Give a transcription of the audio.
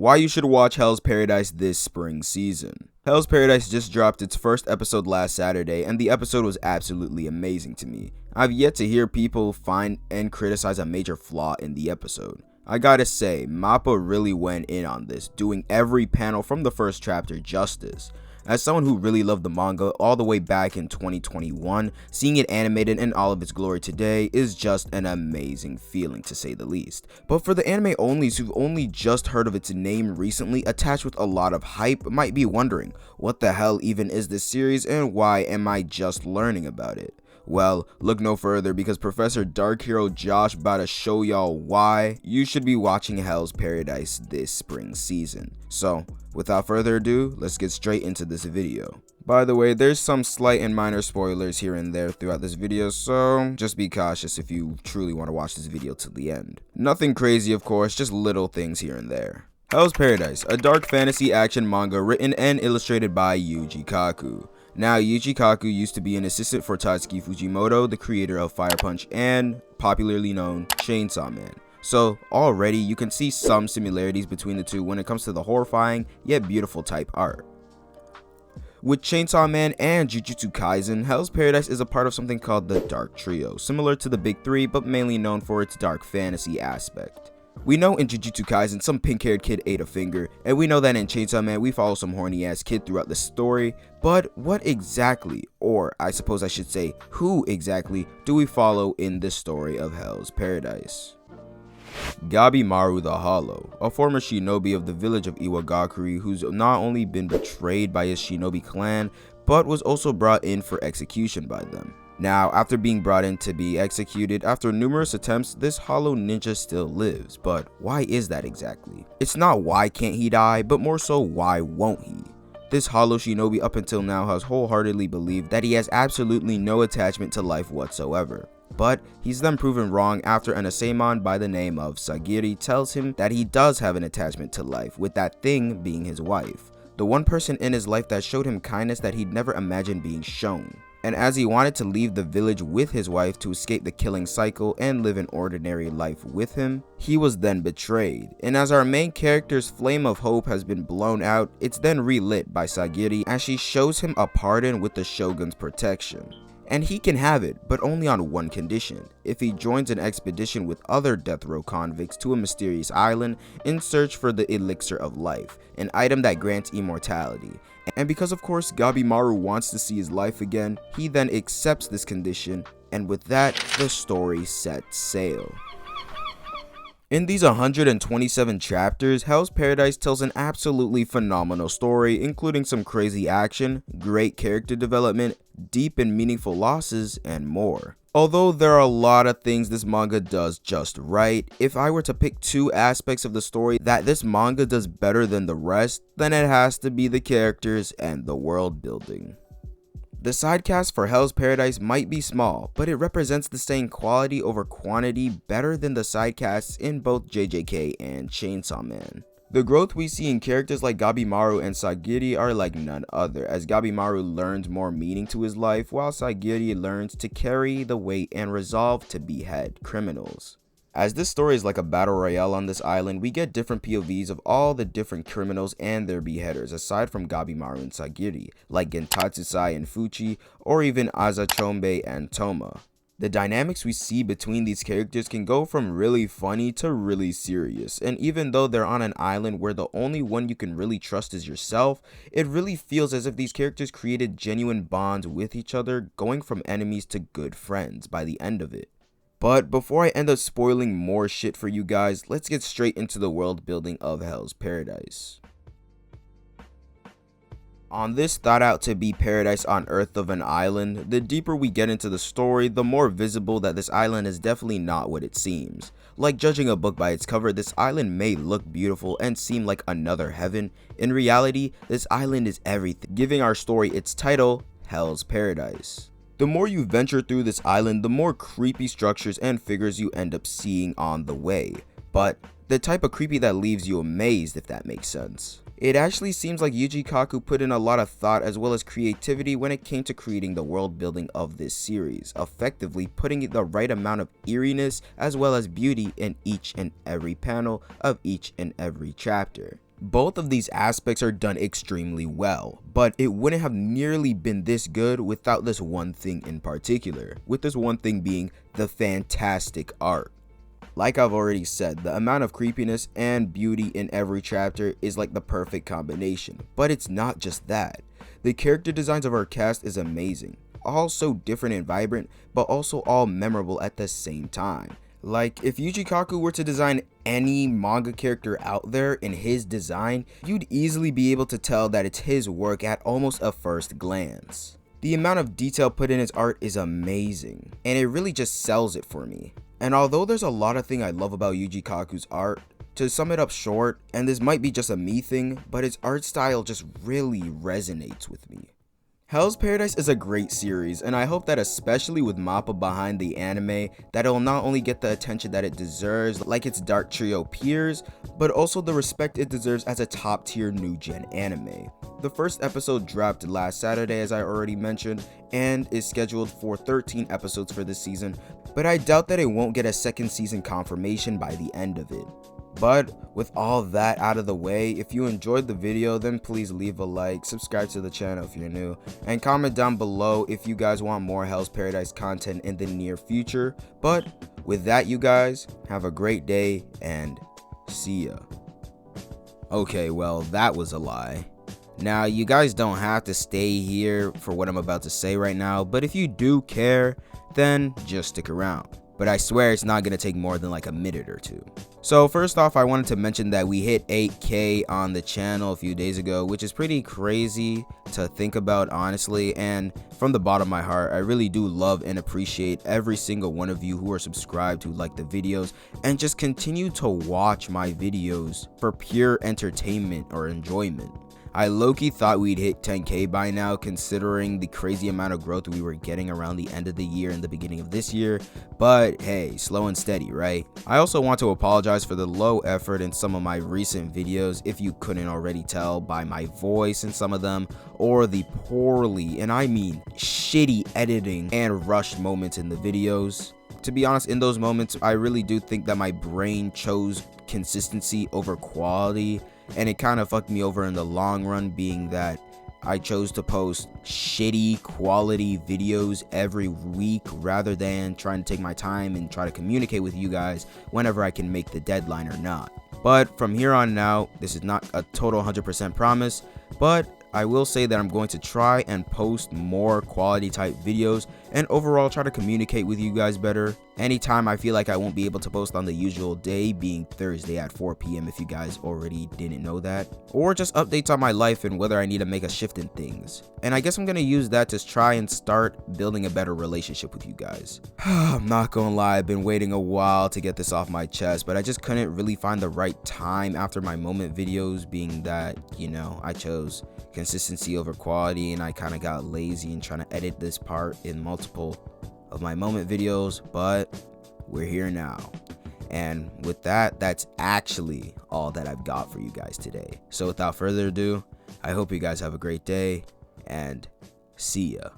Why you should watch Hell's Paradise this spring season. Hell's Paradise just dropped its first episode last Saturday, and the episode was absolutely amazing to me. I've yet to hear people find and criticize a major flaw in the episode. I gotta say, Mappa really went in on this, doing every panel from the first chapter justice. As someone who really loved the manga all the way back in 2021, seeing it animated in all of its glory today is just an amazing feeling, to say the least. But for the anime onlys who've only just heard of its name recently, attached with a lot of hype, might be wondering, what the hell even is this series and why am I just learning about it? Well, look no further, because Professor DarkheroJosh about to show y'all why you should be watching Hell's Paradise this spring season. So, without further ado, let's get straight into this video. By the way, there's some slight and minor spoilers here and there throughout this video, so just be cautious if you truly want to watch this video till the end. Nothing crazy, of course, just little things here and there. Hell's Paradise, a dark fantasy action manga written and illustrated by Yuji Kaku. Now, Yuji Kaku used to be an assistant for Tatsuki Fujimoto, the creator of Fire Punch and, popularly known, Chainsaw Man. So, already you can see some similarities between the two when it comes to the horrifying, yet beautiful type art. With Chainsaw Man and Jujutsu Kaisen, Hell's Paradise is a part of something called the Dark Trio, similar to the Big Three, but mainly known for its dark fantasy aspect. We know in Jujutsu Kaisen some pink-haired kid ate a finger, and we know that in Chainsaw Man we follow some horny-ass kid throughout the story, but what exactly, or I suppose I should say, who exactly, do we follow in the story of Hell's Paradise? Gabimaru the Hollow, a former shinobi of the village of Iwagakure who's not only been betrayed by his shinobi clan, but was also brought in for execution by them. Now, after being brought in to be executed after numerous attempts, this hollow ninja still lives, but why is that exactly? It's not why can't he die, but more so why won't he? This hollow shinobi up until now has wholeheartedly believed that he has absolutely no attachment to life whatsoever. But he's then proven wrong after an Asaemon by the name of Sagiri tells him that he does have an attachment to life, with that thing being his wife. The one person in his life that showed him kindness that he'd never imagined being shown. And as he wanted to leave the village with his wife to escape the killing cycle and live an ordinary life with him, he was then betrayed. And as our main character's flame of hope has been blown out, it's then relit by Sagiri as she shows him a pardon with the Shogun's protection. And he can have it, but only on one condition: if he joins an expedition with other death row convicts to a mysterious island in search for the elixir of life, an item that grants immortality. And because of course Gabimaru wants to see his life again, he then accepts this condition, and with that, the story sets sail. In these 127 chapters, Hell's Paradise tells an absolutely phenomenal story, including some crazy action, great character development, deep and meaningful losses, and more. Although there are a lot of things this manga does just right, if I were to pick two aspects of the story that this manga does better than the rest, then it has to be the characters and the world building. The sidecast for Hell's Paradise might be small, but it represents the staying quality over quantity better than the sidecasts in both JJK and Chainsaw Man. The growth we see in characters like Gabimaru and Sagiri are like none other, as Gabimaru learns more meaning to his life, while Sagiri learns to carry the weight and resolve to behead criminals. As this story is like a battle royale on this island, we get different POVs of all the different criminals and their beheaders, aside from Gabimaru and Sagiri, like Gentatsusai and Fuchi, or even Azachombe and Toma. The dynamics we see between these characters can go from really funny to really serious, and even though they're on an island where the only one you can really trust is yourself, it really feels as if these characters created genuine bonds with each other, going from enemies to good friends by the end of it. But before I end up spoiling more shit for you guys, let's get straight into the world building of Hell's Paradise. On this thought out to be paradise on earth of an island, the deeper we get into the story, the more visible that this island is definitely not what it seems. Like judging a book by its cover, this island may look beautiful and seem like another heaven. In reality, this island is everything, giving our story its title, Hell's Paradise. The more you venture through this island, the more creepy structures and figures you end up seeing on the way. But the type of creepy that leaves you amazed, if that makes sense. It actually seems like Yuji Kaku put in a lot of thought as well as creativity when it came to creating the world building of this series, effectively putting the right amount of eeriness as well as beauty in each and every panel of each and every chapter. Both of these aspects are done extremely well, but it wouldn't have nearly been this good without this one thing in particular, with this one thing being the fantastic art. Like I've already said, the amount of creepiness and beauty in every chapter is like the perfect combination, but it's not just that. The character designs of our cast is amazing, all so different and vibrant, but also all memorable at the same time. Like, if Yuji Kaku were to design any manga character out there in his design, you'd easily be able to tell that it's his work at almost a first glance. The amount of detail put in his art is amazing, and it really just sells it for me. And although there's a lot of things I love about Yuji Kaku's art, to sum it up short, and this might be just a me thing, but his art style just really resonates with me. Hell's Paradise is a great series, and I hope that especially with Mappa behind the anime, that it will not only get the attention that it deserves like its Dark Trio peers, but also the respect it deserves as a top tier new gen anime. The first episode dropped last Saturday, as I already mentioned, and is scheduled for 13 episodes for this season, but I doubt that it won't get a second season confirmation by the end of it. But with all that out of the way, if you enjoyed the video, then please leave a like, subscribe to the channel if you're new, and comment down below if you guys want more Hell's Paradise content in the near future. But with that, you guys, have a great day and see ya. Okay, well, that was a lie. Now, you guys don't have to stay here for what I'm about to say right now, but if you do care, then just stick around. But I swear it's not going to take more than like a minute or two. So first off, I wanted to mention that we hit 8K on the channel a few days ago, which is pretty crazy to think about, honestly. And from the bottom of my heart, I really do love and appreciate every single one of you who are subscribed, who like the videos, and just continue to watch my videos for pure entertainment or enjoyment. I low-key thought we'd hit 10K by now, considering the crazy amount of growth we were getting around the end of the year and the beginning of this year, but hey, slow and steady, right? I also want to apologize for the low effort in some of my recent videos, if you couldn't already tell by my voice in some of them, or the poorly, and I mean shitty editing and rushed moments in the videos. To be honest, in those moments, I really do think that my brain chose consistency over quality, and it kind of fucked me over in the long run, being that I chose to post shitty quality videos every week rather than trying to take my time and try to communicate with you guys whenever I can make the deadline or not. But from here on out, this is not a total 100% promise, but I will say that I'm going to try and post more quality type videos and overall try to communicate with you guys better. Anytime I feel like I won't be able to post on the usual day, being Thursday at 4 p.m. if you guys already didn't know that, or just updates on my life and whether I need to make a shift in things. And I guess I'm going to use that to try and start building a better relationship with you guys. I'm not gonna lie, I've been waiting a while to get this off my chest, but I just couldn't really find the right time after my moment videos, being that, you know, I chose consistency over quality and I kind of got lazy in trying to edit this part in multiple of my moment videos, but we're here now. And with that, that's actually all that I've got for you guys today. So without further ado, I hope you guys have a great day and see ya.